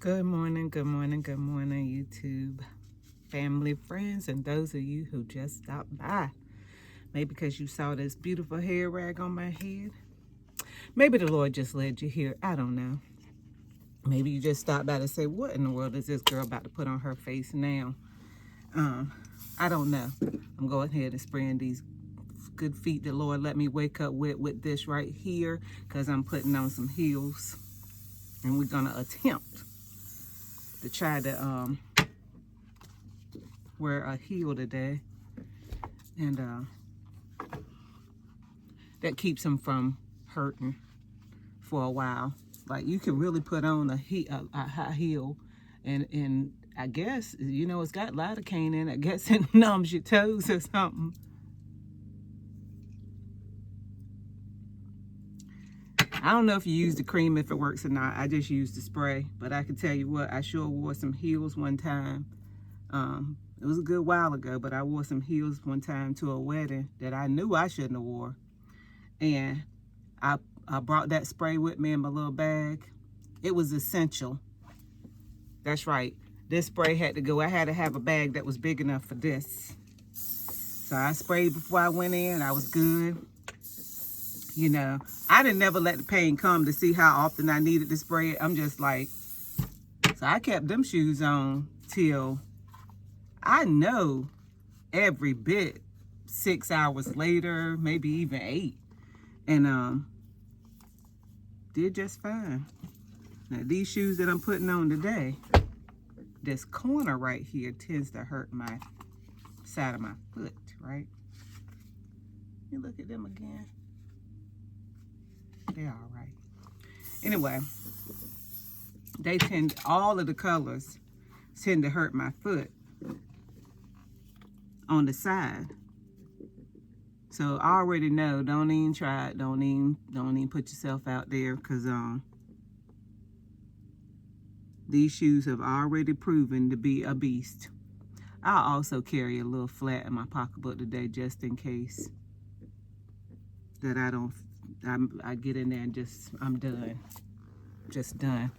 Good morning, good morning, good morning, YouTube family, friends, and those of you who just stopped by. Maybe because you saw this beautiful hair rag on my head. Maybe the Lord just led you here. I don't know. Maybe you just stopped by to say, what in the world is this girl about to put on her face now? I don't know. I'm going ahead and spraying these good feet the Lord let me wake up with this right here, because I'm putting on some heels. And we're going to attempt to try to wear a heel today, and that keeps them from hurting for a while. Like, you can really put on a high heel, and I guess, you know, it's got lidocaine in it. I guess it numbs your toes or something. I don't know if you use the cream, if it works or not. I just used the spray, but I can tell you what, I sure wore some heels one time. It was a good while ago, but I wore some heels one time to a wedding that I knew I shouldn't have wore. And I brought that spray with me in my little bag. It was essential. That's right. This spray had to go. I had to have a bag that was big enough for this. So I sprayed before I went in. I was good. You know, I didn't never let the pain come to see how often I needed to spray it. I'm just like, so I kept them shoes on till I know every bit 6 hours later, maybe even 8. And did just fine. Now these shoes that I'm putting on today, this corner right here tends to hurt my side of my foot, right? You look at them again. They're all right. Anyway, they tend, all of the colors tend to hurt my foot on the side. So I already know, don't even try it. Don't even put yourself out there, because these shoes have already proven to be a beast. I'll also carry a little flat in my pocketbook today, just in case that I get in there and I'm done. Just done.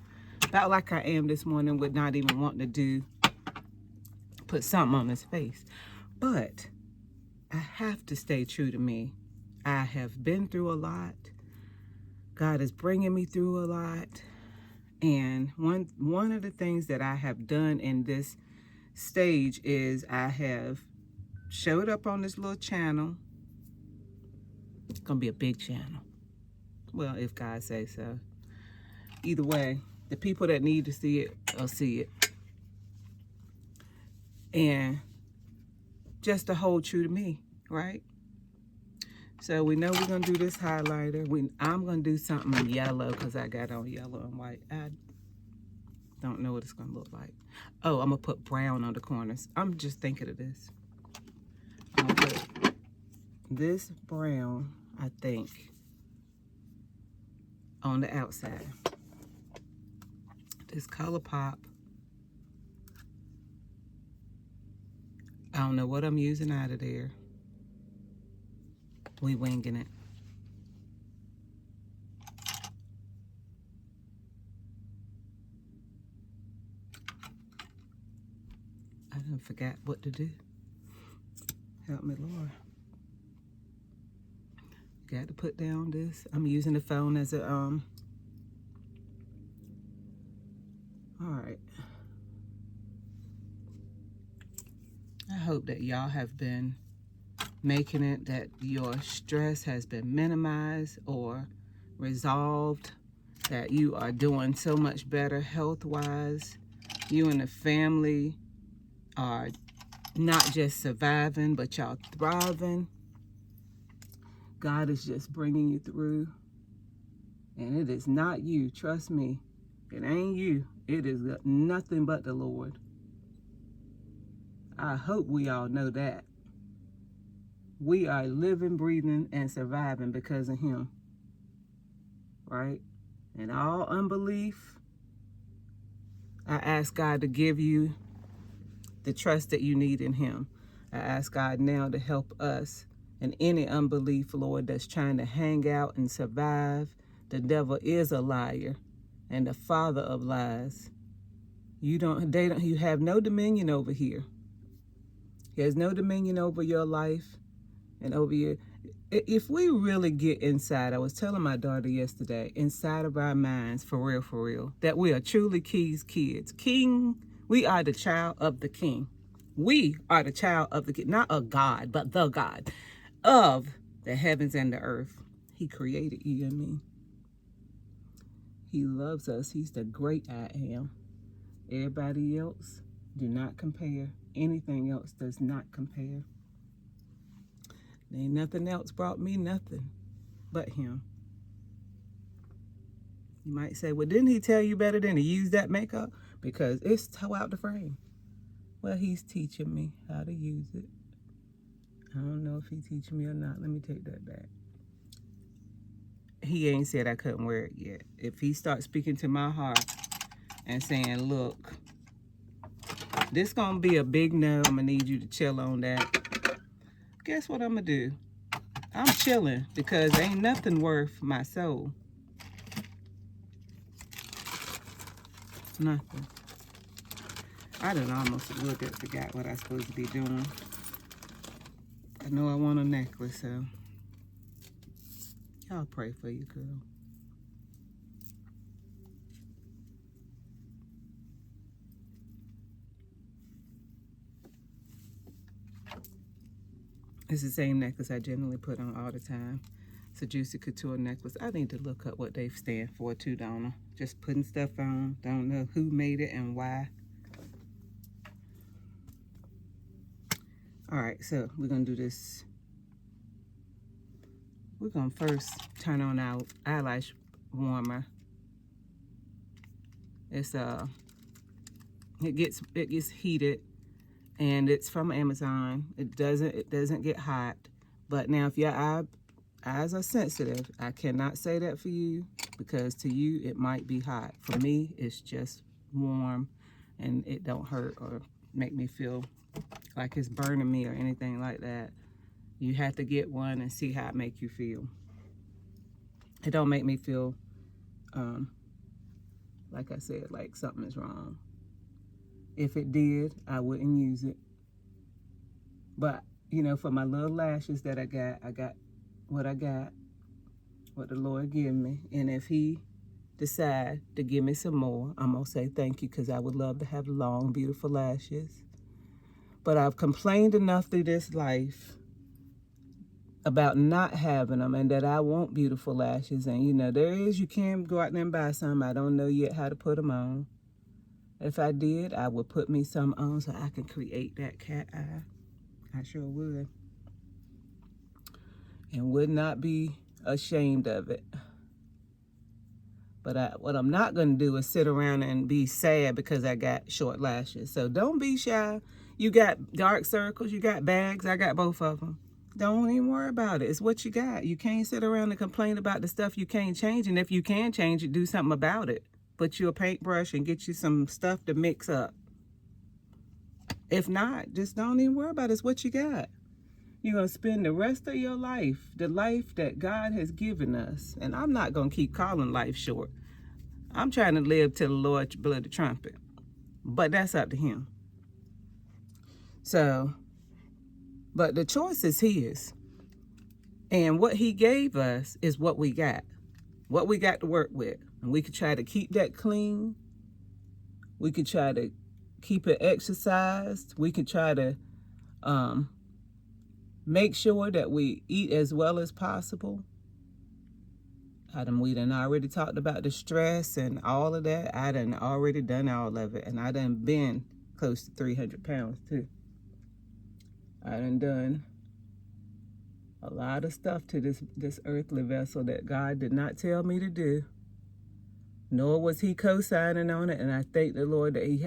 About like I am this morning with not even wanting to put something on his face. But I have to stay true to me. I have been through a lot. God is bringing me through a lot. And one of the things that I have done in this stage is I have showed up on this little channel. It's gonna be a big channel. Well, if God says so. Either way, the people that need to see it will see it. And just to hold true to me, right? So we know we're gonna do this highlighter. I'm gonna do something yellow, because I got on yellow and white. I don't know what it's gonna look like. Oh, I'm gonna put brown on the corners. I'm just thinking of this. I'm gonna put this brown, I think, on the outside. This ColourPop. I don't know what I'm using out of there. We winging it. I done forgot what to do. Help me, Lord. Got to put down this. I'm using the phone as a all right. I hope that y'all have been making it, that your stress has been minimized or resolved, that you are doing so much better health-wise. You and the family are not just surviving, but y'all thriving. God is just bringing you through. And it is not you, trust me. It ain't you. It is nothing but the Lord. I hope we all know that. We are living, breathing, and surviving because of Him. Right? And all unbelief, I ask God to give you the trust that you need in Him. I ask God now to help us in any unbelief, Lord, that's trying to hang out and survive. The devil is a liar and the father of lies. You have no dominion over here. He has no dominion over your life and over your... If we really get inside, I was telling my daughter yesterday, inside of our minds, for real, that we are truly King's kids. We are the child of the King. We are the child of the King, not a God, but the God of the heavens and the earth. He created you and me. He loves us. He's the great I am. Everybody else, do not compare. Anything else does not compare. Ain't nothing else brought me nothing but him. You might say, well, didn't he tell you better than to use that makeup? Because it's toe out the frame. Well, he's teaching me how to use it. I don't know if he's teaching me or not. Let me take that back. He ain't said I couldn't wear it yet. If he starts speaking to my heart and saying, look, this gonna be a big no, I'm gonna need you to chill on that. Guess what I'm gonna do? I'm chilling because ain't nothing worth my soul. Nothing. I done almost a little bit forgot what I was supposed to be doing. I know I want a necklace, so y'all pray for you, girl. It's the same necklace I generally put on all the time. It's a Juicy Couture necklace. I need to look up what they stand for too, don't I? Just putting stuff on. Don't know who made it and why. All right, so we're gonna do this. We're gonna first turn on our eyelash warmer. It's it gets heated, and it's from Amazon. It doesn't get hot. But now if your eyes are sensitive, I cannot say that for you, because to you it might be hot. For me, it's just warm, and it don't hurt or make me feel like it's burning me or anything like that. You have to get one and see how it make you feel. It don't make me feel like I said, like something is wrong. If it did, I wouldn't use it. But you know, for my little lashes that I got what I got, what the Lord gave me. And if he decide to give me some more, I'm gonna say thank you, because I would love to have long, beautiful lashes. But I've complained enough through this life about not having them, and that I want beautiful lashes. And you know, you can go out there and buy some. I don't know yet how to put them on. If I did, I would put me some on so I can create that cat eye. I sure would. And would not be ashamed of it. But what I'm not going to do is sit around and be sad because I got short lashes. So don't be shy. You got dark circles, you got bags, I got both of them. Don't even worry about it. It's what you got. You can't sit around and complain about the stuff you can't change. And if you can change it, do something about it. Put you a paintbrush and get you some stuff to mix up. If not, just don't even worry about it. It's what you got. You're going to spend the rest of your life, the life that God has given us. And I'm not going to keep calling life short. I'm trying to live till the Lord blow the trumpet. But that's up to him. So, but the choice is his. And what he gave us is what we got. What we got to work with. And we could try to keep that clean. We could try to keep it exercised. We could try to make sure that we eat as well as possible. We done already talked about the stress and all of that. I done already done all of it. And I done been close to 300 pounds too. I done a lot of stuff to this earthly vessel that God did not tell me to do. Nor was he co-signing on it. And I thank the Lord that he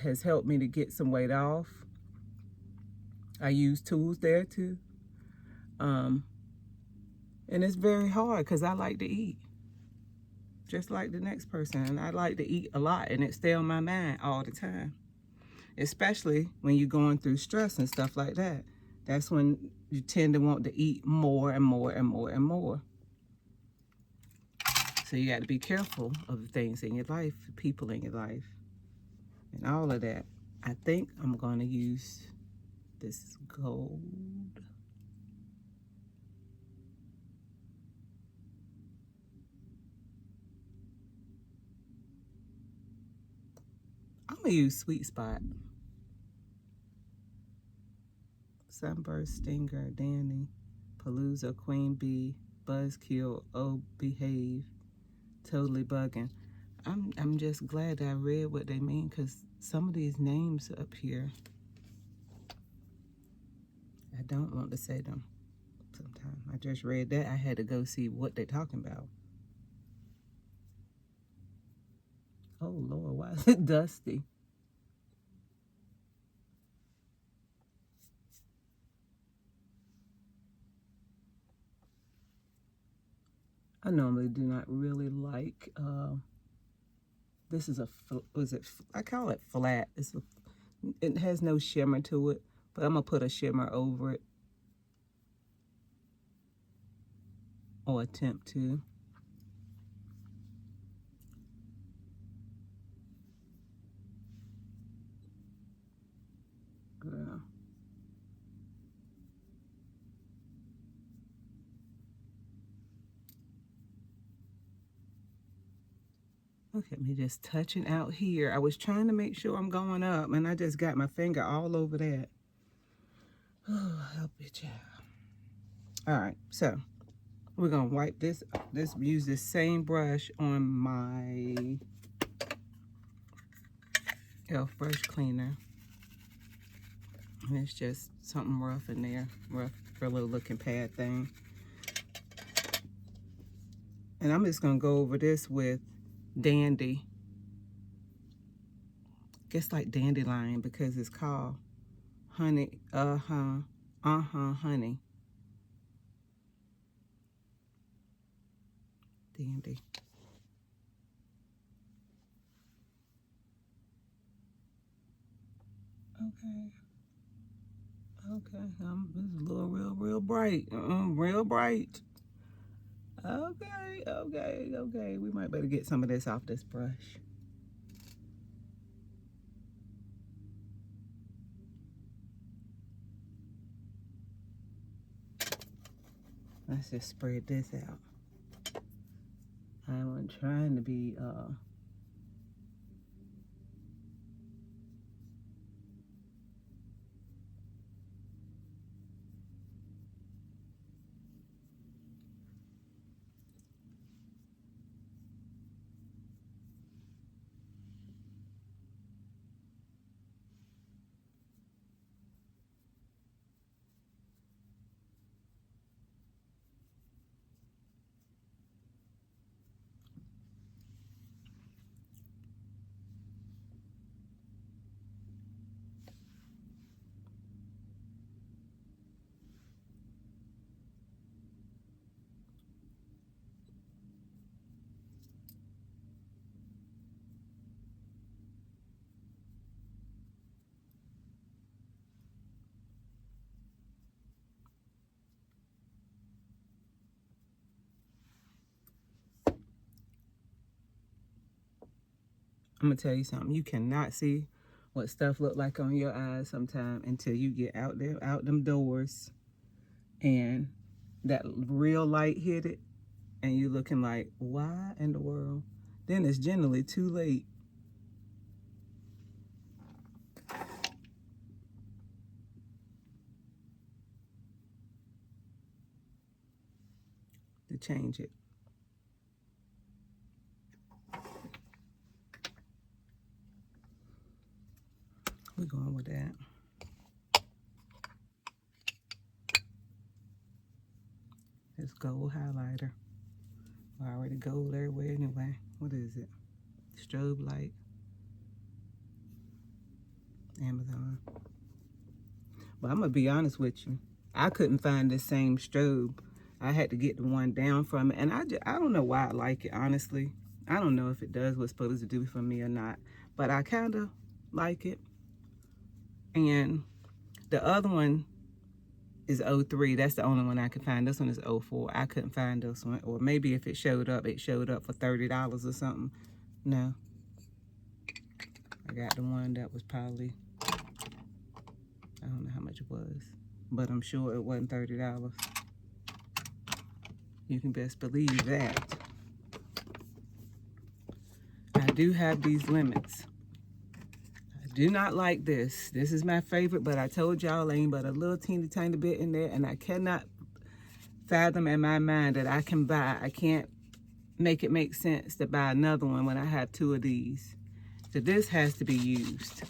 has helped me to get some weight off. I use tools there too. And it's very hard because I like to eat. Just like the next person. And I like to eat a lot, and it stay on my mind all the time. Especially when you're going through stress and stuff like that. That's when you tend to want to eat more and more and more and more. So you got to be careful of the things in your life, the people in your life. and all of that. I think I'm going to use this gold. I'm going to use Sweet Spot. Sunburst, Stinger, Danny, Palooza, Queen Bee, Buzzkill, Oh Behave, Totally Bugging. I'm just glad that I read what they mean, because some of these names up here, I don't want to say them sometimes. I just read that. I had to go see what they're talking about. Oh Lord, why is it dusty? I normally do not really like, this is I call it flat. It has no shimmer to it, but I'm gonna put a shimmer over it, or attempt to. Girl. Look at me just touching out here. I was trying to make sure I'm going up, and I just got my finger all over that. Oh, help you, child. All right, so we're gonna wipe this. Use this same brush on my e.l.f. brush cleaner. And it's just something rough in there, rough for a little looking pad thing. And I'm just gonna go over this with Dandy. Guess like Dandelion, because it's called Honey, Honey. Dandy. Okay. Okay, it's a little real bright. Real bright. Okay. We might better get some of this off this brush. Let's just spread this out. I wasn't trying to be I'm gonna tell you something. You cannot see what stuff look like on your eyes sometimes until you get out there, out them doors, and that real light hit it, and you looking like, why in the world? Then it's generally too late. To change it. We're going with that. This gold highlighter. I already gold everywhere anyway. What is it? Strobe light. Amazon. But I'm gonna be honest with you. I couldn't find this same strobe. I had to get the one down from it, and I don't know why I like it, honestly. I don't know if it does what's supposed to do for me or not, but I kind of like it. And the other one is 03. That's the only one I could find. This one is 04. I couldn't find this one, or maybe if it showed up for $30 or something. No, I got the one that was probably, I don't know how much it was, but I'm sure it wasn't $30. You can best believe that. I do have these limits. I do not like this. This is my favorite, but I told y'all ain't but a little teeny tiny bit in there, and I cannot fathom in my mind that I can't make it make sense to buy another one when I have two of these. So this has to be used.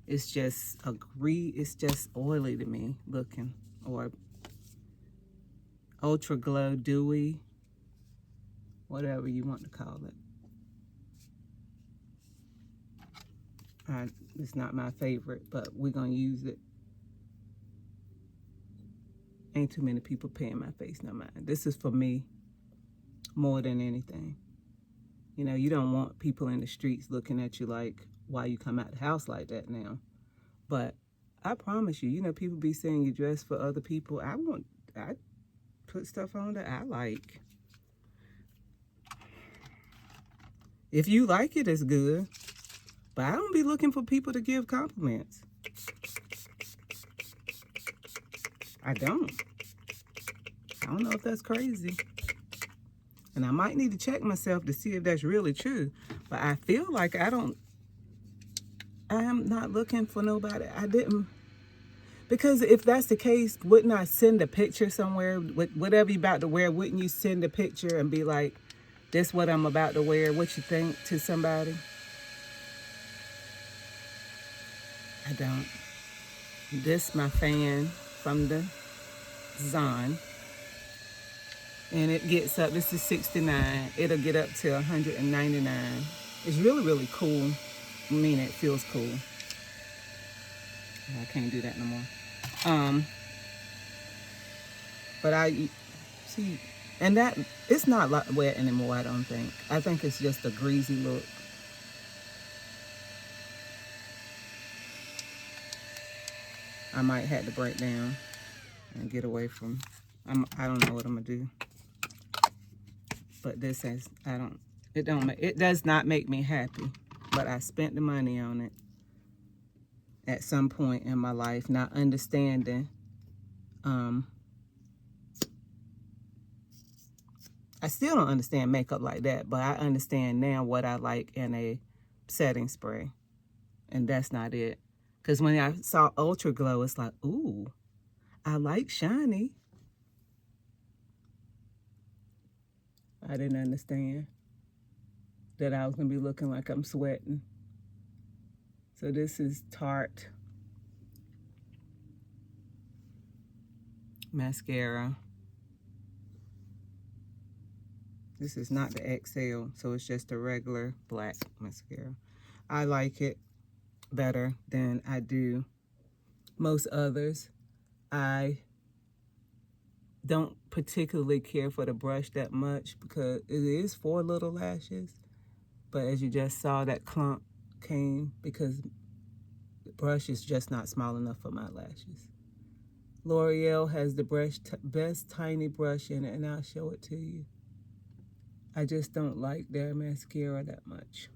It's just it's just oily to me looking, or Ultra Glow Dewy, whatever you want to call it. It's not my favorite, but we're gonna use it. Ain't too many people paying my face no mind. This is for me more than anything. You know, you don't want people in the streets looking at you like, why you come out the house like that now? But I promise you, you know, people be saying you dress for other people. I put stuff on that I like. If you like it, it's good. But I don't be looking for people to give compliments. I don't. I don't know if that's crazy. And I might need to check myself to see if that's really true. But I feel like I am not looking for nobody. I didn't. Because if that's the case, wouldn't I send a picture somewhere? Whatever you about to wear, wouldn't you send a picture and be like, this what I'm about to wear, what you think, to somebody? I don't. This my fan from the Zon. And it gets up, this is 69. It'll get up to 199. It's really, really cool. I mean, it feels cool. I can't do that no more. But I see, and that, it's not wet anymore, I don't think. I think it's just a greasy look. I might have to break down and get away from, I don't know what I'm gonna do. But this has, it does not make me happy. But I spent the money on it at some point in my life, not understanding. I still don't understand makeup like that, but I understand now what I like in a setting spray. And that's not it. Because when I saw Ultra Glow, it's like, ooh, I like shiny. I didn't understand that I was going to be looking like I'm sweating. So this is Tarte mascara. This is not the XL, so it's just a regular black mascara. I like it better than I do most others. I don't particularly care for the brush that much because it is 4 little lashes. But as you just saw, that clump came because the brush is just not small enough for my lashes. L'Oreal has the best tiny brush in it, and I'll show it to you. I just don't like their mascara that much.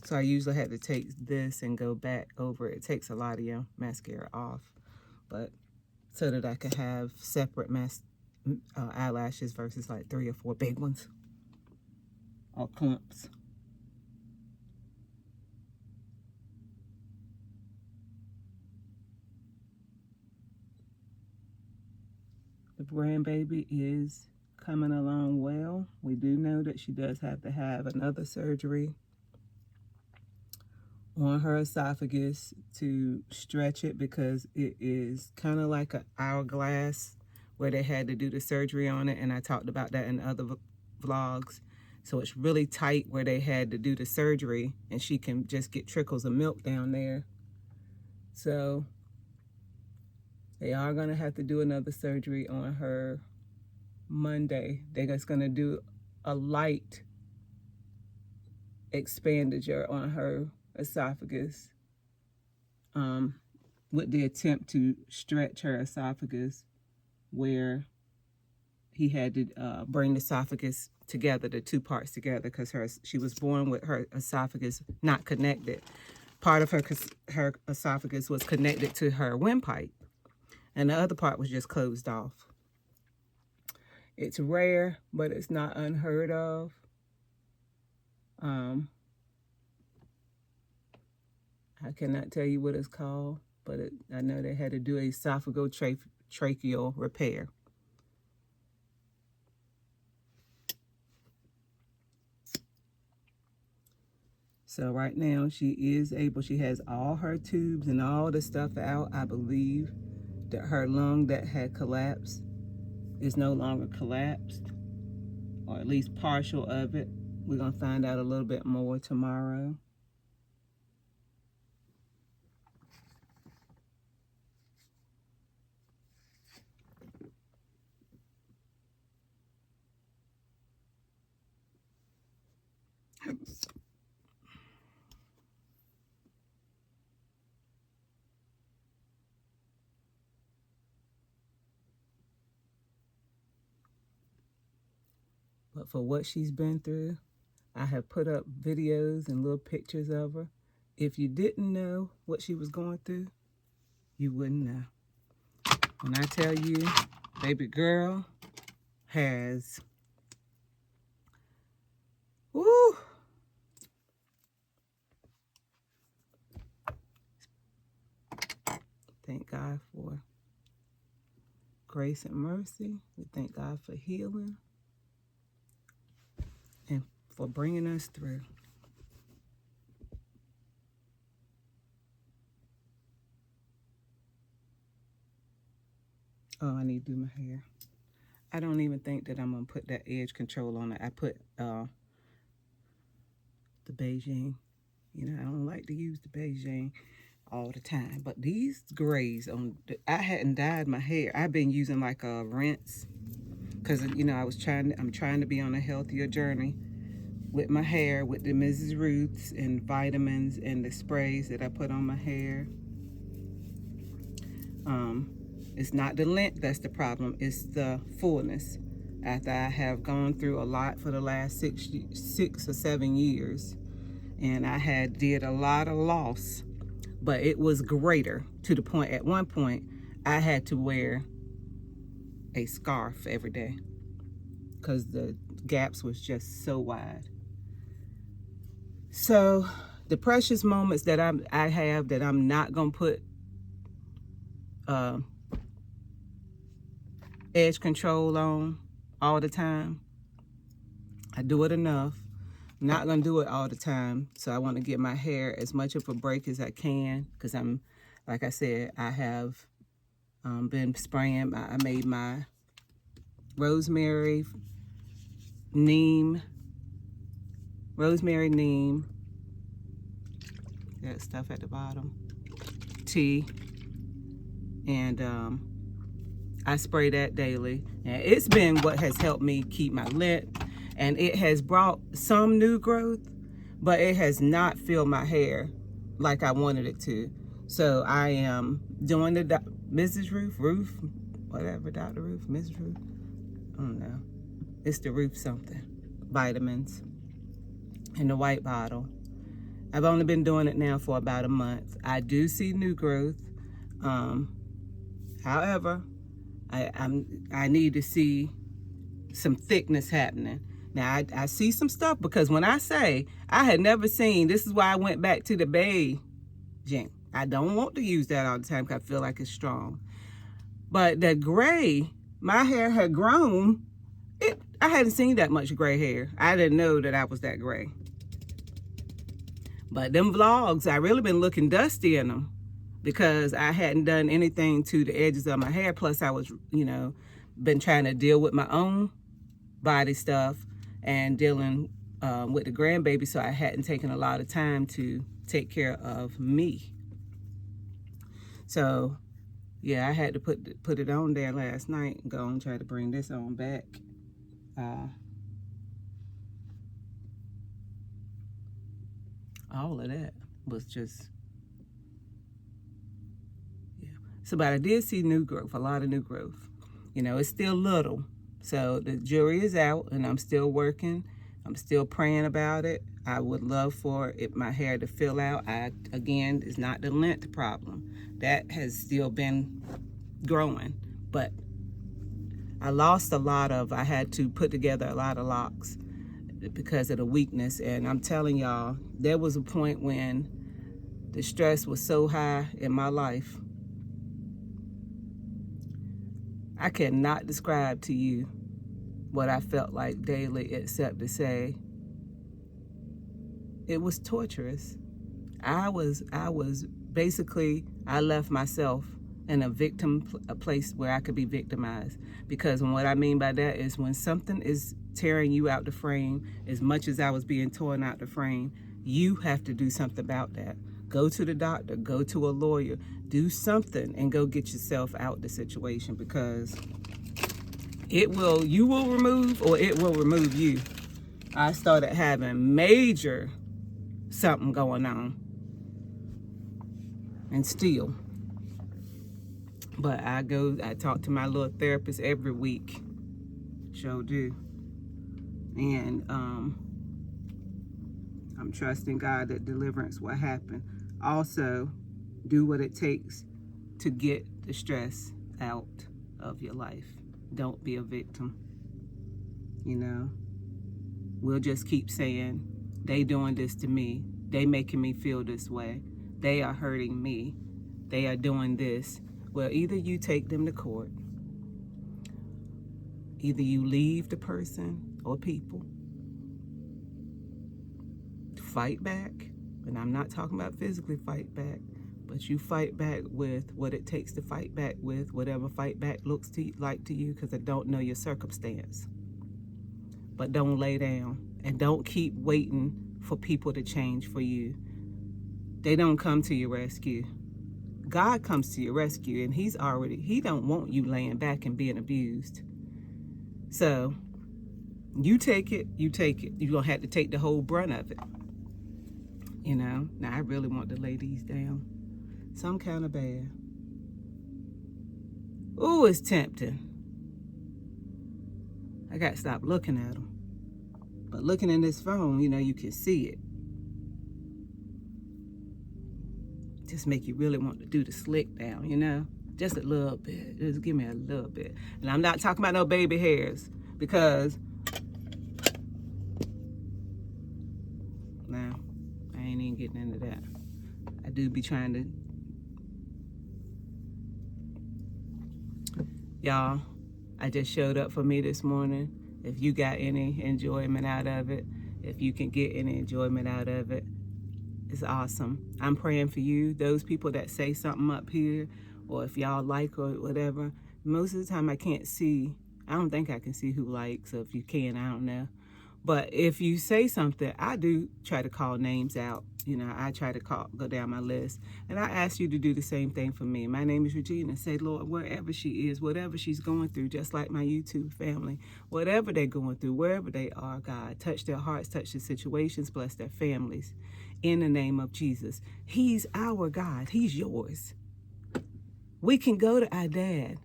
So I usually have to take this and go back over it. It takes a lot of your mascara off, but so that I can have separate eyelashes versus like 3 or 4 big ones or clumps. The grandbaby is coming along well. We do know that she does have to have another surgery on her esophagus to stretch it because it is kind of like an hourglass where they had to do the surgery on it, and I talked about that in other vlogs. So it's really tight where they had to do the surgery, and she can just get trickles of milk down there. So they are going to have to do another surgery on her Monday. They're just going to do a light expenditure on her esophagus with the attempt to stretch her esophagus where he had to bring the esophagus together, the two parts together, because she was born with her esophagus not connected. Part of her esophagus was connected to her windpipe, and the other part was just closed off. It's rare, but it's not unheard of. I cannot tell you what it's called, but I know they had to do a esophagotracheal repair. So right now she has all her tubes and all the stuff out. I believe that her lung that had collapsed is no longer collapsed, or at least partial of it. We're gonna find out a little bit more tomorrow. But for what she's been through, I have put up videos and little pictures of her. If you didn't know what she was going through, you wouldn't know. When I tell you, baby girl has, woo, thank God for grace and mercy. We thank God for healing and for bringing us through. Oh, I need to do my hair. I don't even think that I'm going to put that edge control on it. I put the Beijing. You know, I don't like to use the Beijing all the time. But these grays, I hadn't dyed my hair. I've been using like a rinse. Because, you know, I'm trying to be on a healthier journey with my hair, with the Mrs. Ruth's and vitamins and the sprays that I put on my hair. It's not the length that's the problem, it's the fullness. After I have gone through a lot for the last 6 or 7 years, and I did a lot of loss, but it was greater to the point, at one point, I had to wear a scarf every day because the gaps was just so wide. So the precious moments that I have that I'm not gonna put edge control on all the time. I do it enough. I'm not gonna do it all the time. So I want to give my hair as much of a break as I can, because like I said, I have been spraying. I made my rosemary, neem, that stuff at the bottom, tea, and I spray that daily, and it's been what has helped me keep my length, and it has brought some new growth, but it has not filled my hair like I wanted it to. So I am doing the Mrs. Ruth, whatever, Dr. Ruth, Mrs. Ruth, I don't know. It's the Ruth something, vitamins in the white bottle. I've only been doing it now for about a month. I do see new growth. However, I need to see some thickness happening. Now, I see some stuff, because when I say I had never seen, this is why I went back to the Beijing. I don't want to use that all the time because I feel like it's strong. But the gray, my hair had grown. I hadn't seen that much gray hair. I didn't know that I was that gray. But them vlogs, I really been looking dusty in them, because I hadn't done anything to the edges of my hair. Plus I was, you know, been trying to deal with my own body stuff and dealing with the grandbaby. So I hadn't taken a lot of time to take care of me. So yeah, I had to put it on there last night and go and try to bring this on back. All of that was just, yeah. So, but I did see new growth, a lot of new growth. You know, it's still little, So the jury is out, and I'm still working. I'm still praying about it. I would love for my hair to fill out. Again, it's not the length problem. That has still been growing, but I lost I had to put together a lot of locks because of the weakness. And I'm telling y'all, there was a point when the stress was so high in my life. I cannot describe to you what I felt like daily, except to say it was torturous. I was basically, I left myself in a place where I could be victimized. Because what I mean by that is when something is tearing you out the frame, as much as I was being torn out the frame, you have to do something about that. Go to the doctor, go to a lawyer, do something and go get yourself out the situation, because you will remove, or it will remove you. I started having major something going on, and still. But I talk to my little therapist every week. Sure do. And I'm trusting God that deliverance will happen. Also, do what it takes to get the stress out of your life. Don't be a victim. You know, we'll just keep saying, they doing this to me. They making me feel this way. They are hurting me. They are doing this. Well, either you take them to court, either you leave the person or people, fight back. And I'm not talking about physically fight back, but you fight back with what it takes to fight back with, whatever fight back looks like to you, because I don't know your circumstance. But don't lay down, and don't keep waiting for people to change for you. They don't come to your rescue. God comes to your rescue, and he don't want you laying back and being abused. So you take it. You're going to have to take the whole brunt of it. You know, now I really want to lay these down. Some kind of bad. Ooh, it's tempting. I got to stop looking at them. But looking in this phone, you know, you can see it. Just make you really want to do the slick down, you know? Just a little bit. Just give me a little bit. And I'm not talking about no baby hairs, because now I ain't even getting into that. I do be trying to. Y'all, I just showed up for me this morning. If you got any enjoyment out of it, if you can get any enjoyment out of it, it's awesome. I'm praying for you, those people that say something up here, or if y'all like or whatever. Most of the time I can't see. I don't think I can see who likes, or if you can, I don't know. But if you say something, I do try to call names out. You know, I try to go down my list. And I ask you to do the same thing for me. My name is Regina. Say, Lord, wherever she is, whatever she's going through, just like my YouTube family, whatever they're going through, wherever they are, God, touch their hearts, touch their situations, bless their families. In the name of Jesus. He's our God. He's yours. We can go to our dad.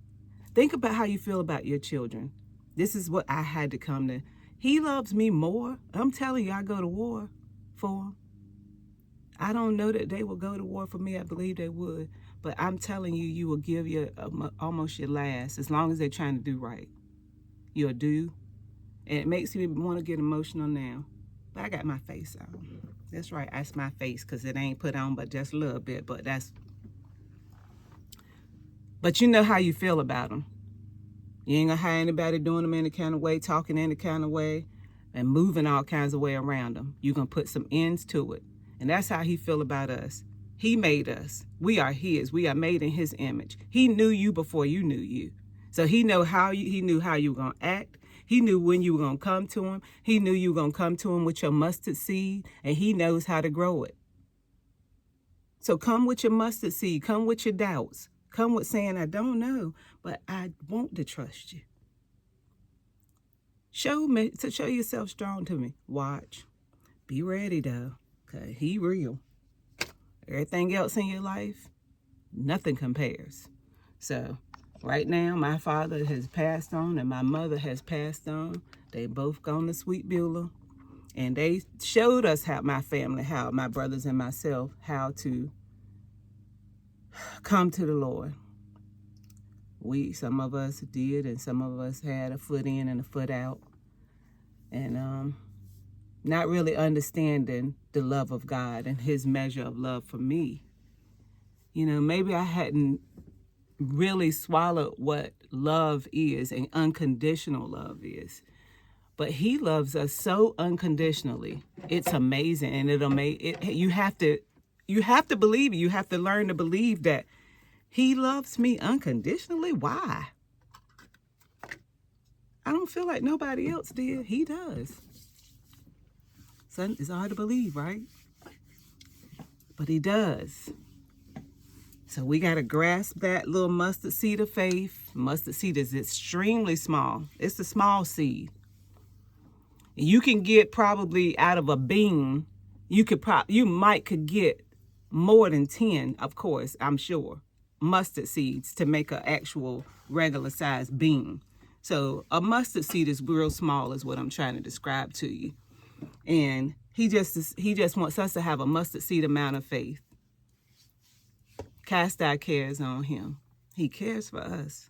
Think about how you feel about your children. This is what I had to come to. He loves me more. I'm telling you, I go to war for him. I don't know that they will go to war for me. I believe they would. But I'm telling you, you will give almost your last, as long as they're trying to do right. You'll do. And it makes me want to get emotional now. But I got my face on. That's right. That's my face, because it ain't put on but just a little bit. But you know how you feel about them. You ain't going to have anybody doing them any kind of way, talking any kind of way, and moving all kinds of way around them. You're going to put some ends to it. And that's how he feel about us. He made us. We are his. We are made in his image. He knew you before you knew you. So he knew how you were going to act. He knew when you were going to come to him. He knew you were going to come to him with your mustard seed, and he knows how to grow it. So come with your mustard seed. Come with your doubts. Come with saying, I don't know, but I want to trust you. Show yourself strong to me. Watch. Be ready, though, because he real. Everything else in your life, nothing compares. So Right now, my father has passed on and my mother has passed on. They both gone to Sweet Beulah. And they showed us how my family, how my brothers and myself, how to come to the Lord. Some of us did, and some of us had a foot in and a foot out. And not really understanding the love of God and his measure of love for me. You know, maybe I hadn't really swallowed what love is and unconditional love is. But he loves us so unconditionally. It's amazing, and it'll make it. You have to believe it. You have to learn to believe that he loves me unconditionally. Why? I don't feel like nobody else did. He does. So it's hard to believe, right? But he does. So we got to grasp that little mustard seed of faith. Mustard seed is extremely small. It's a small seed. You can get probably out of a bean, you might get more than 10, of course, I'm sure, mustard seeds to make an actual regular sized bean. So a mustard seed is real small is what I'm trying to describe to you. And he just wants us to have a mustard seed amount of faith. Cast our cares on him. He cares for us.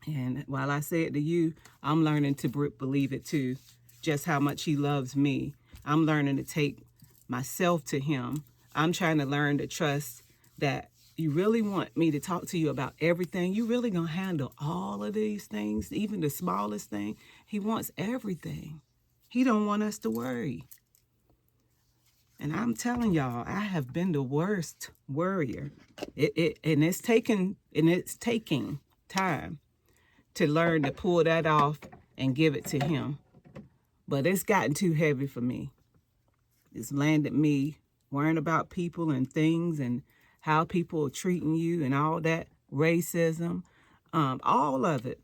And while I say it to you, I'm learning to believe it too, just how much he loves me. I'm learning to take myself to him. I'm trying to learn to trust that you really want me to talk to you about everything. You really gonna handle all of these things, even the smallest thing. He wants everything. He don't want us to worry. And I'm telling y'all, I have been the worst worrier. It's taking time to learn to pull that off and give it to him. But it's gotten too heavy for me. It's landed me worrying about people and things and how people are treating you and all that, racism, all of it,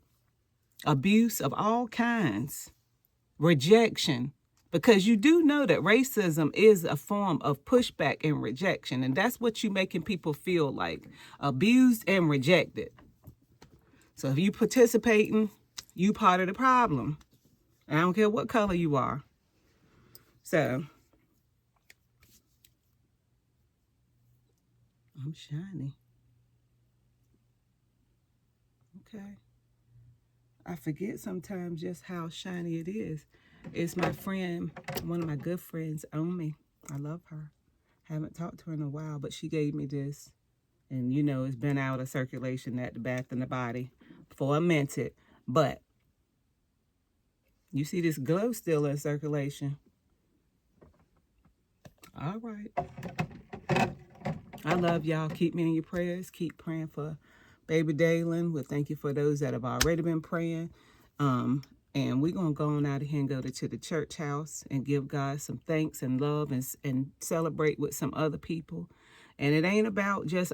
abuse of all kinds, rejection, because you do know that racism is a form of pushback and rejection, and that's what you're making people feel like, abused and rejected. So if you participating, you part of the problem. I don't care what color you are. So, I'm shiny. Okay. I forget sometimes just how shiny it is. It's my friend, one of my good friends, Omi. I love her. Haven't talked to her in a while, but she gave me this. And you know, it's been out of circulation at the Bath and the Body before I meant it. But you see this glow still in circulation. All right. I love y'all. Keep me in your prayers. Keep praying for baby Dalen. Well, thank you for those that have already been praying. And we're going to go on out of here and go to the church house and give God some thanks and love and celebrate with some other people. And it ain't about just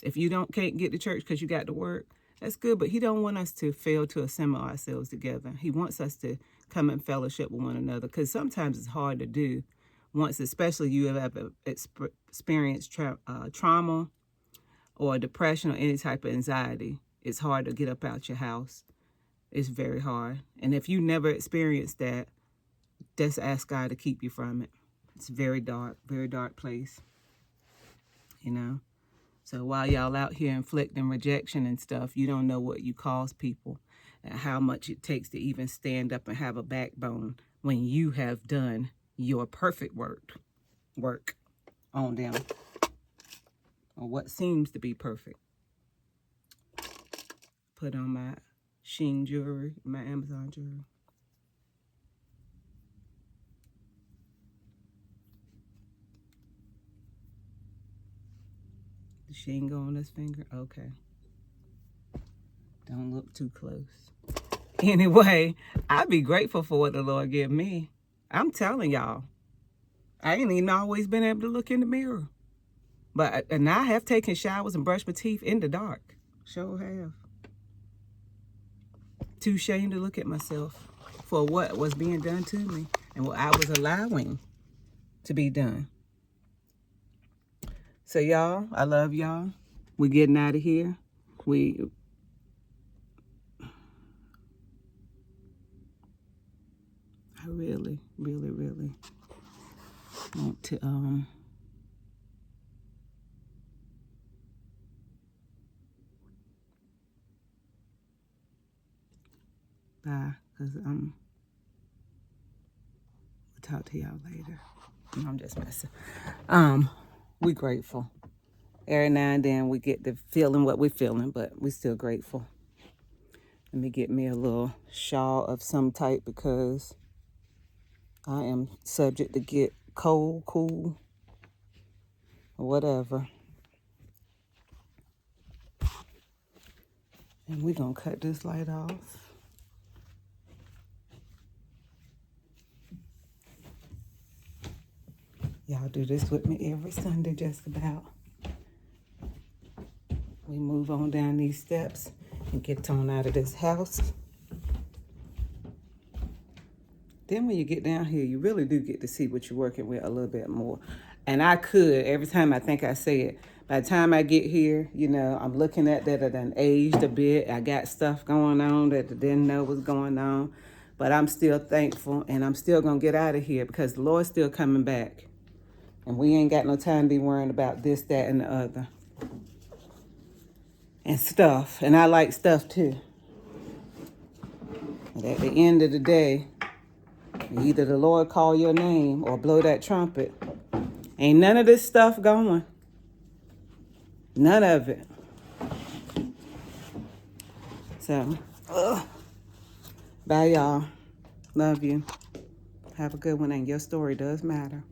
if you can't get to church because you got to work, that's good. But he don't want us to fail to assemble ourselves together. He wants us to come in fellowship with one another, because sometimes it's hard to do once, especially you have experienced trauma or depression or any type of anxiety. It's hard to get up out your house. It's very hard. And if you never experienced that, just ask God to keep you from it. It's a very dark place, you know. So while y'all out here inflicting rejection and stuff, you don't know what you cause people and how much it takes to even stand up and have a backbone when you have done your perfect work on them, or what seems to be perfect. Put on my Shein jewelry, my Amazon jewelry. The Shein go on this finger? Okay. Don't look too close. Anyway, I'd be grateful for what the Lord give me. I'm telling y'all, I ain't even always been able to look in the mirror. And I have taken showers and brushed my teeth in the dark. Sure have. Too ashamed to look at myself for what was being done to me and what I was allowing to be done. So y'all, I love y'all. We're getting out of here. I really, really, really want to bye, because we'll talk to y'all later. No, I'm just messing. We grateful. Every now and then we get the feeling what we're feeling, but we still grateful. Let me get me a little shawl of some type because I am subject to get cold, cool, or whatever. And we're going to cut this light off. Y'all do this with me every Sunday just about. We move on down these steps and get on out of this house. Then when you get down here, you really do get to see what you're working with a little bit more. And I could, every time I think I say it, by the time I get here, you know, I'm looking at that I done aged a bit. I got stuff going on that I didn't know was going on. But I'm still thankful, and I'm still going to get out of here because the Lord's still coming back. And we ain't got no time to be worrying about this, that, and the other. And stuff. And I like stuff too. But at the end of the day, either the Lord call your name or blow that trumpet. Ain't none of this stuff going. None of it. So, bye y'all. Love you. Have a good one, and your story does matter.